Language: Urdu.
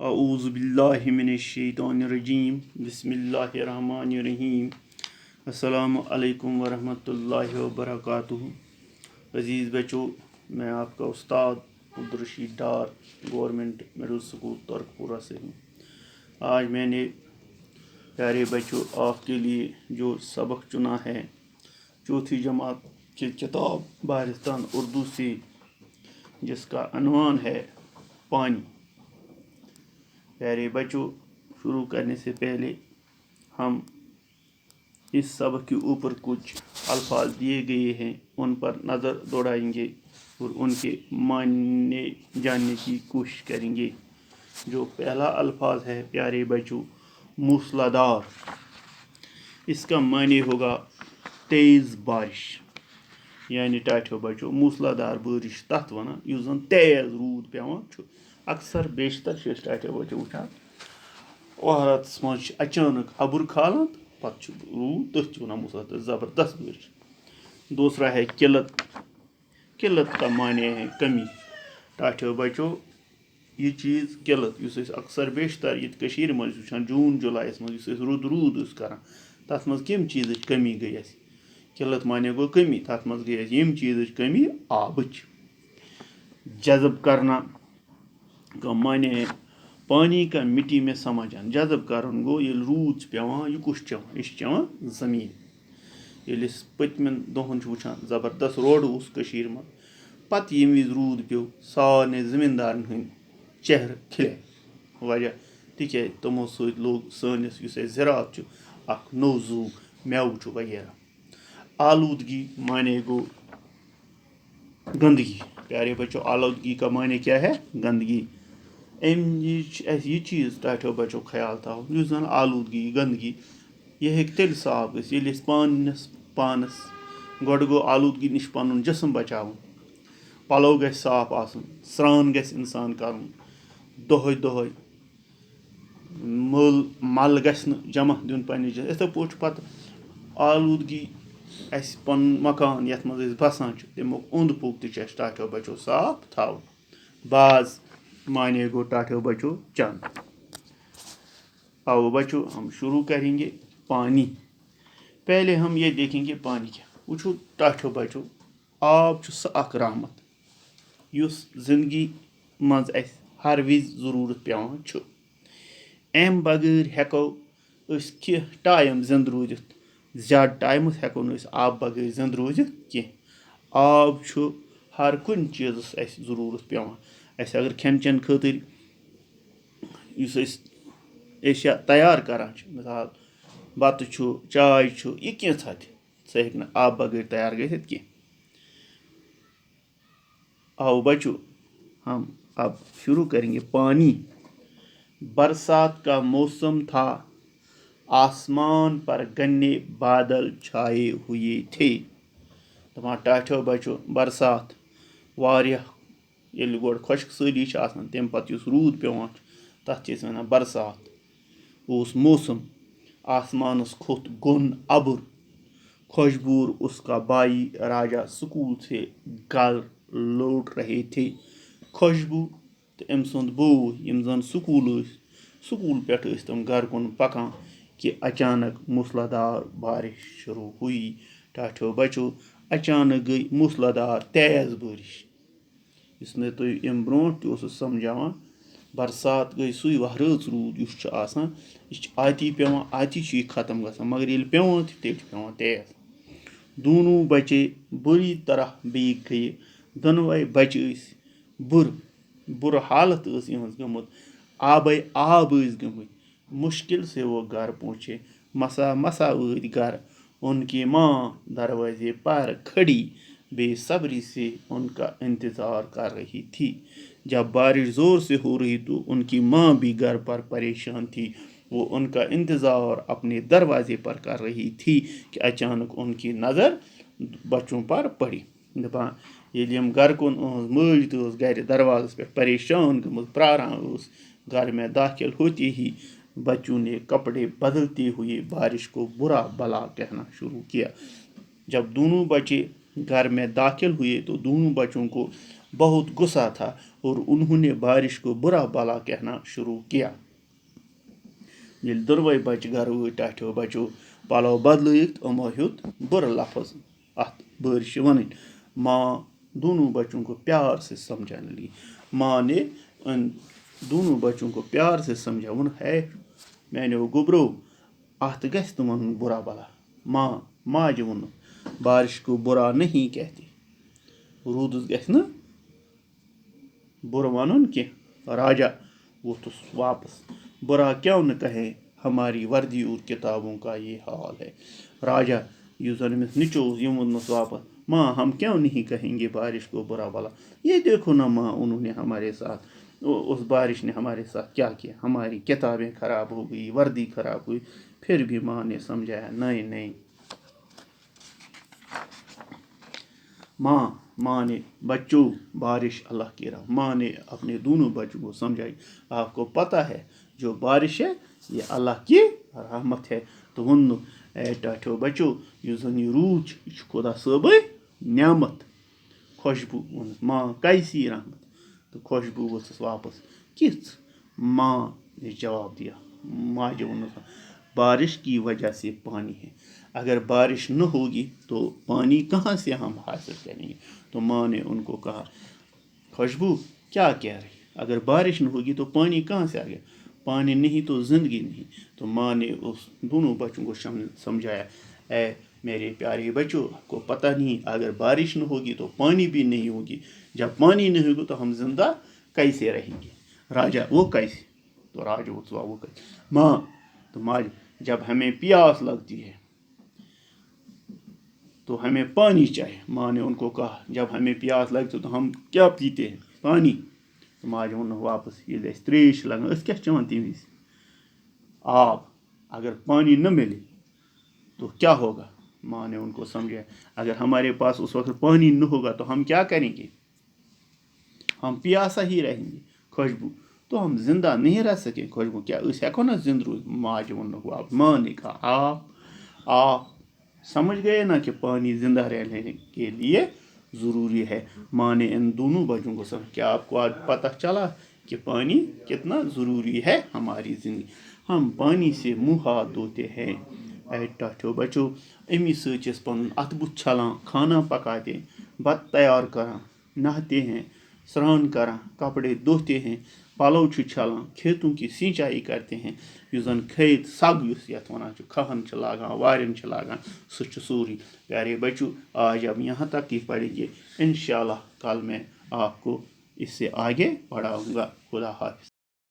اعوذ باللہ من الشیطان الرجیم بسم اللہ الرحمن الرحیم السلام علیکم ورحمۃ اللہ وبرکاتہ۔ عزیز بچوں، میں آپ کا استاد Abdul Rashid Dar government middle school Turkpora سے ہوں۔ آج میں نے پیارے بچوں آپ کے لیے جو سبق چنا ہے چوتھی جماعت کی کتاب بارستان اردو سے، جس کا عنوان ہے پانی۔ پیارے بچوں، شروع کرنے سے پہلے ہم اس سبق کے اوپر کچھ الفاظ دیے گئے ہیں، ان پر نظر دوڑائیں گے اور ان کے معنی جاننے کی کوشش کریں گے۔ جو پہلا الفاظ ہے پیارے بچوں، موسلا دھار، اس کا معنی ہوگا تیز بارش، یعنی ٹاٹھو بچوں موسلا دھار بارش تتھ ونان یُس زن تیز روٗد پیوان چھُ۔ اکثر بیشتر چھِ أسۍ ٹاٹھو بچوں وٕچھان وہراتس منٛز چھِ اچانک ابر کھالان تہٕ پتہٕ چھُ روٗد تٔتھۍ چھِ ونان موسلا دھار، زبردست بارش۔ دوسرا ہے قلت۔ قلت کا معنی ہے کمی۔ ٹاٹھو بچوں یہ چیز قلت یُس أسۍ اکثر بیشتر ییٚتہِ کٔشیٖرِ منٛز چھِ وٕچھان جوٗن جُلایَس منٛز یُس أسۍ روٗد ٲسۍ کران، تتھ منٛز کمہِ چیٖزٕچ کمی گٔے اَسہِ؟ قلت معنی گوٚو کمی، تتھ منٛز گٔے اَسہِ ییٚمہِ چیٖزٕچ کمی آبٕچ۔ جذب کرنا کا معنی ہے پانی کا مٹی میں سما جانا۔ جذب کرُن گوٚو ییٚلہِ روٗد چھُ پیوان، یہِ کُس چھُ چٮ۪وان؟ یہِ چھُ چٮ۪وان زٔمیٖن۔ ییٚلہِ أسۍ پٔتمٮ۪ن دۄہن چھِ وٕچھان زبردست روڈ اوس کٔشیٖرِ منٛز، پتہٕ ییٚمہِ وِزِ روٗد پیوٚو سارنٕے زٔمیٖندارن ہٕنٛدۍ چہرٕ کھِلے۔ وجہ تِکیازِ تِمو سۭتۍ لوٚگ سٲنِس یُس اَسہِ زِراعت چھُ اکھ نوٚو زُو، مٮ۪وٕ چھُ وغیرہ۔ آلودگی معنی گوٚو گندگی۔ پیارے بچوں، آلودگی کا معنی کیا ہے؟ گندگی۔ اَمِچ اَسہِ یہِ چیٖز ٹاٹھو بچوں خیال تھاوُن، یُس زن آلودگی گندگی یہِ ہیٚکہِ تیٚلہِ صاف گٔژھِتھ ییٚلہِ أسۍ پانس گۄڈٕ گوٚو آلودگی نِش پنُن جسم بچاوُن، پلو گژھِ صاف آسُن، سرٛان گژھِ انسان کرُن دۄہے دۄہے، مل گژھِ نہٕ جمع دیُن پننِس جسمس۔ یِتھے پٲٹھۍ چھُ پتہٕ آلودگی اَسہِ پنُن مکان یتھ منٛز أسۍ بسان چھِ تمیُک اوٚنٛد پوٚک تہِ چھُ اَسہِ ٹاٹھو بچوں صاف تھاوُن۔ باز معنی گوٚو ٹاٹھو بچوں چند۔ آؤ بچوں ہم شروع کریں گے پانی۔ پہلے ہم یہ دیکھیں گے پانی کیا۔ وٕچھو ٹاٹھو بچوں، آب چھُ سُہ اکھ رحمت یُس زندگی منٛز اَسہِ ہر وِزِ ضروٗرت پیوان چھُ۔ اَمہِ بغٲر ہٮ۪کو أسۍ کینٛہہ ٹایم زنٛدٕ روٗزِتھ، زیادٕ ٹایمس ہٮ۪کو نہٕ أسۍ آبہٕ بغٲر زنٛدٕ روٗزِتھ کینٛہہ۔ آب چھُ ہر کُنہِ چیٖزس اَسہِ ضروٗرت پیوان۔ اَسہِ اگر کھٮ۪ن چٮ۪ن خٲطرٕ یُس أسۍ ایشیا تیار کران چھِ، مثال بتہٕ چھُ، چاے چھُ، یہِ کینٛژھا تہِ سُہ ہیٚکہِ نہٕ آبہٕ بغٲر تیار گٔژھِتھ کینٛہہ۔ آؤ بچوں ہم اب شروع کریں گے پانی۔ برسات کا موسم تھا، آسمان پر گھنے بادل چھائے ہوئے تھے۔ دپان ٹاٹھو بچوں برسات واریاہ ییٚلہِ گۄڈٕ خۄشک سٲلی چھِ آسان تمہِ پتہٕ یُس روٗد پیوان چھُ تتھ چھِ أسۍ ونان برسات۔ اوس موسم، آسمانس کھوٚت گوٚن ابُر، خوشبور اس کا بھائی راجا سکول سے گھر لوٹ رہے تھے۔ خوشبو تہٕ أمۍ سُنٛد بوے یِم زن سکوٗل ٲسۍ، سکوٗل پٮ۪ٹھ ٲسۍ تِم گرٕ کُن پکان کہ اچانک موسلا دھار بارش شروع ہوئی۔ ٹاٹھو بچوں اچانک گٔے موسلا دھار تیز بارش، یُس مےٚ تۄہہِ اَمہِ برونٛٹھ تہِ اوسُس سمجھاوان۔ برسات گٔے سُے وہرٲژ روٗد یُس چھُ آسان، یہِ چھِ آتی پیوان، آتی چھُ یہِ ختم گژھان، مگر ییٚلہِ پیوان تہِ تیٚلہِ چھُ پیوان تیز۔ دونوں بچے بری طرح بھیگ گئے۔ دۄنوَے بچہِ ٲسۍ بُرٕ حالت ٲس یِہٕنٛز گٔمٕژ، آبے آب ٲسۍ گٔمٕتۍ۔ مشکل سے وہ گھر پہنچے، مسا مسا وٲتۍ گھر۔ ان کی ماں دروازے پر کھڑی بے صبری سے ان کا انتظار کر رہی تھی۔ جب بارش زور سے ہو رہی تو ان کی ماں بھی گھر پر پریشان تھی، وہ ان کا انتظار اپنے دروازے پر کر رہی تھی کہ اچانک ان کی نظر بچوں پر پڑی۔ دپان ییٚلہِ یِم گرٕ کُن أہٕنٛز مٲج تہِ ٲس گرِ دروازس پٮ۪ٹھ پریشان گٔمٕژ پراران ٲس، گھر میں داخل ہوتے ہی بچوں نے کپڑے بدلتے ہوئے بارش کو برا بلا کہنا شروع کیا۔ جب دونوں بچے گھر میں داخل ہوئے تو دونوں بچوں کو بہت غصہ تھا اور انہوں نے بارش کو برا بلا کہنا شروع کیا. ییٚلہِ دۄنوَے بچہِ گرٕ وٲتۍ ٹاٹھیو بچو پلو بدلٲیِکھ یِمو ہیوٚت برٕ لفظ اتھ بٲرشہِ وَنٕنۍ. ماں دونوں بچوں کو پیار سے سمجھانے لگی. ماں نے ان دونوں بچوں کو پیار سے سمجھا. ووٚن ہے میانیو گوٚبرو اتھ گژھِ نہٕ وَنُن برا بلا. ماجہِ ووٚنُکھ بارش کو برا نہیں کہتے. روٗدس گژھِ نہٕ برٕ وَنُن کینٛہہ. راجا ووٚتھُس واپس. برا کیوں نہ کہیں ہماری وردی اور کتابوں کا یہ حال ہے. راجا یُس زن أمِس نیٚچوٗ اوس یِم ووٚننَس واپس. ماں ہم کیوں نہیں کہیں گے بارش کو برا بلا. یہ دیکھو نا ماں انہوں نے ہمارے ساتھ اس بارش نے ہمارے ساتھ کیا کیا. ہماری کتابیں خراب ہو گئی, وردی خراب ہوئی. پھر بھی ماں نے سمجھایا نہیں. ماں نے بچوں بارش اللہ کی رحمت. ماں نے اپنے دونوں بچوں کو سمجھائی آپ کو پتہ ہے جو بارش ہے یہ اللہ کی رحمت ہے. تو ووٚنُکھ اے ٹاٹھیو بچو یُس زن یہ روٗد چھُ یہِ چھُ خۄدا صٲبٕنۍ نعمت. خوشبوٗ ووٚنُکھ ماں کیسی رحمت. تو خوشبوٗ ؤژھٕس واپس. کِژھ. ماں نے جواب دیا. ماجہِ ووٚنُس بارش کی وجہ سے پانی ہے. اگر بارش نہ ہوگی تو پانی کہاں سے ہم حاصل کریں گے. تو ماں نے ان کو کہا خوشبو کیا کہہ رہی. اگر بارش نہ ہوگی تو پانی کہاں سے آ گیا. پانی نہیں تو زندگی نہیں. تو ماں نے اس دونوں بچوں کو سمجھایا اے میرے پیارے بچوں آپ کو پتہ نہیں اگر بارش نہ ہوگی تو پانی بھی نہیں ہوگی. جب پانی نہیں ہوگی تو ہم زندہ کیسے رہیں گے. راجا وہ کیسے. تو راجا وہ کیسے. ماں تو ماں جب ہمیں پیاس لگتی ہے تو ہمیں پانی چاہیے. ماں نے ان کو کہا جب ہمیں پیاس لگتی ہے تو ہم کیا پیتے ہیں پانی. تو ماجہِ ووٚن واپس ییٚلہِ اَسہِ ترٛیش چھِ لگان أسۍ کیٛاہ چھِ چٮ۪وان تَمہِ وِزِ آب. اگر پانی نہ ملے تو کیا ہوگا. ماں نے ان کو سمجھایا اگر ہمارے پاس اس وقت پانی نہ ہوگا تو ہم کیا کریں گے. ہم پیاسا ہی رہیں گے. خوشبو تو ہم زندہ نہیں رہ سکیں. خوشبو کیا أسۍ ہٮ۪کو نا زندہ روٗزِتھ. ماجہِ ووٚنُکھ واپس. ماں نے کہا آپ سمجھ گئے نا کہ پانی زندہ رہنے کے لیے ضروری ہے. ماں نے ان دونوں بچوں کو سمجھا. کیا آپ کو آج پتہ چلا کہ پانی کتنا ضروری ہے ہماری زندگی. ہم پانی سے منہ ہاتھ دھوتے ہیں. اے ٹاٹھیو بچو امی سۭتۍ چھِ أسۍ پنُن اَتھٕ بُتھ چھلان, کھانا پکاتے ہیں, بتہٕ تیار کران, نہاتے ہیں, سران کران, کپڑے دھوتے ہیں, پلو چھِ چھلان, کھیتوں کی سینچائی کرتے ہیں. یُس زن کھیت سگ یُس یتھ وَنان چھِ کھہن چھِ لاگان وارٮ۪ن چھِ لاگان سُہ چھُ سورُے. پیارے بچوں آج ہم یہاں تک ہی پڑھیں گے. انشاءاللہ کل میں آپ کو اس سے آگے پڑھاؤں گا. خدا حافظ.